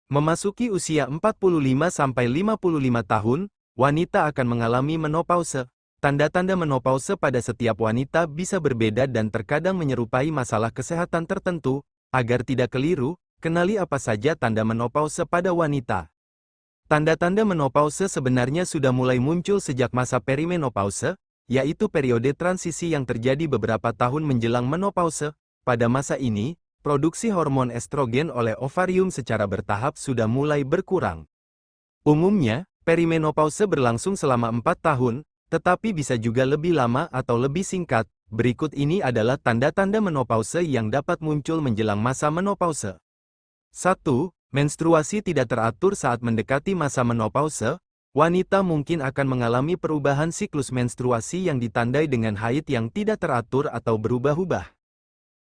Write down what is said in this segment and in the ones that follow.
Memasuki usia 45-55 tahun, wanita akan mengalami menopause. Tanda-tanda menopause pada setiap wanita bisa berbeda dan terkadang menyerupai masalah kesehatan tertentu. Agar tidak keliru, kenali apa saja tanda menopause pada wanita. Tanda-tanda menopause sebenarnya sudah mulai muncul sejak masa perimenopause, yaitu periode transisi yang terjadi beberapa tahun menjelang menopause. Pada masa ini, produksi hormon estrogen oleh ovarium secara bertahap sudah mulai berkurang. Umumnya, perimenopause berlangsung selama 4 tahun, tetapi bisa juga lebih lama atau lebih singkat. Berikut ini adalah tanda-tanda menopause yang dapat muncul menjelang masa menopause. 1. Menstruasi tidak teratur saat mendekati masa menopause. Wanita mungkin akan mengalami perubahan siklus menstruasi yang ditandai dengan haid yang tidak teratur atau berubah-ubah.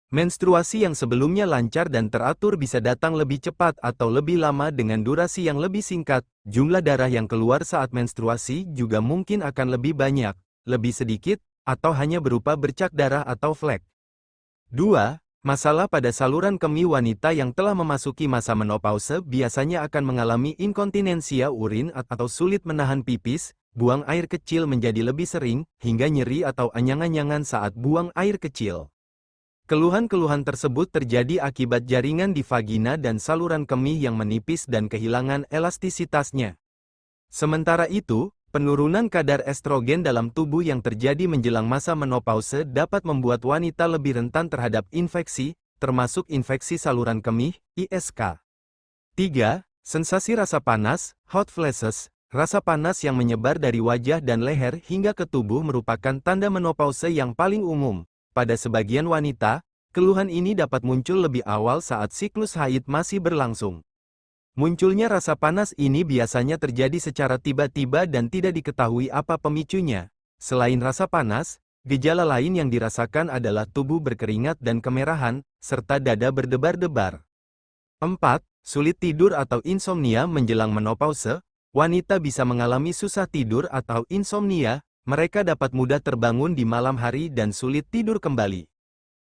Menstruasi yang sebelumnya lancar dan teratur bisa datang lebih cepat atau lebih lama dengan durasi yang lebih singkat. Jumlah darah yang keluar saat menstruasi juga mungkin akan lebih banyak, lebih sedikit, atau hanya berupa bercak darah atau flek. 2. Masalah pada saluran kemih. Wanita yang telah memasuki masa menopause biasanya akan mengalami inkontinensia urin atau sulit menahan pipis, buang air kecil menjadi lebih sering, hingga nyeri atau anyang-anyangan saat buang air kecil. Keluhan-keluhan tersebut terjadi akibat jaringan di vagina dan saluran kemih yang menipis dan kehilangan elastisitasnya. Sementara itu, penurunan kadar estrogen dalam tubuh yang terjadi menjelang masa menopause dapat membuat wanita lebih rentan terhadap infeksi, termasuk infeksi saluran kemih, ISK. 3. Sensasi rasa panas, hot flashes. Rasa panas yang menyebar dari wajah dan leher hingga ke tubuh merupakan tanda menopause yang paling umum. Pada sebagian wanita, keluhan ini dapat muncul lebih awal saat siklus haid masih berlangsung. Munculnya rasa panas ini biasanya terjadi secara tiba-tiba dan tidak diketahui apa pemicunya. Selain rasa panas, gejala lain yang dirasakan adalah tubuh berkeringat dan kemerahan, serta dada berdebar-debar. 4. Sulit tidur atau insomnia menjelang menopause. Wanita bisa mengalami susah tidur atau insomnia. Mereka dapat mudah terbangun di malam hari dan sulit tidur kembali.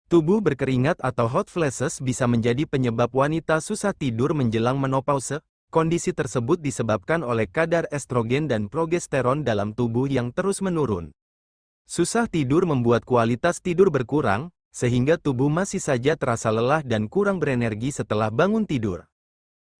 Tubuh berkeringat atau hot flashes bisa menjadi penyebab wanita susah tidur menjelang menopause. Kondisi tersebut disebabkan oleh kadar estrogen dan progesteron dalam tubuh yang terus menurun. Susah tidur membuat kualitas tidur berkurang, sehingga tubuh masih saja terasa lelah dan kurang berenergi setelah bangun tidur.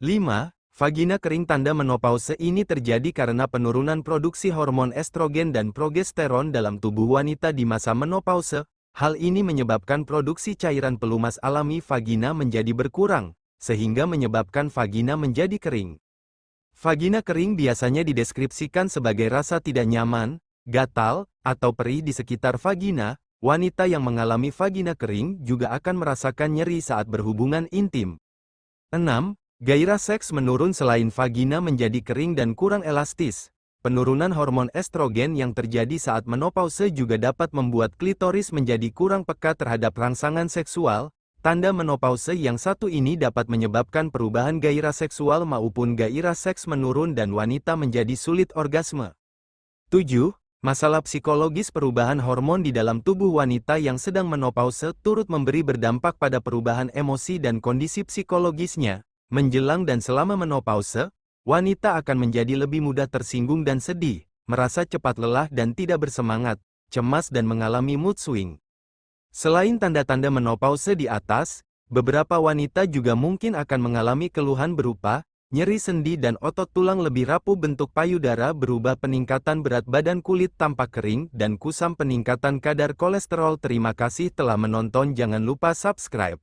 5. Vagina kering. Tanda menopause ini terjadi karena penurunan produksi hormon estrogen dan progesteron dalam tubuh wanita di masa menopause. Hal ini menyebabkan produksi cairan pelumas alami vagina menjadi berkurang, sehingga menyebabkan vagina menjadi kering. Vagina kering biasanya dideskripsikan sebagai rasa tidak nyaman, gatal, atau perih di sekitar vagina. Wanita yang mengalami vagina kering juga akan merasakan nyeri saat berhubungan intim. 6. Gairah seks menurun. Selain vagina menjadi kering dan kurang elastis, penurunan hormon estrogen yang terjadi saat menopause juga dapat membuat klitoris menjadi kurang peka terhadap rangsangan seksual. Tanda menopause yang satu ini dapat menyebabkan perubahan gairah seksual maupun gairah seks menurun dan wanita menjadi sulit orgasme. 7. Masalah psikologis. Perubahan hormon di dalam tubuh wanita yang sedang menopause turut memberi berdampak pada perubahan emosi dan kondisi psikologisnya. Menjelang dan selama menopause, wanita akan menjadi lebih mudah tersinggung dan sedih, merasa cepat lelah dan tidak bersemangat, cemas dan mengalami mood swing. Selain tanda-tanda menopause di atas, beberapa wanita juga mungkin akan mengalami keluhan berupa nyeri sendi dan otot tulang lebih rapuh, bentuk payudara berubah, peningkatan berat badan, kulit tampak kering, dan kusam, peningkatan kadar kolesterol. Terima kasih telah menonton. Jangan lupa subscribe.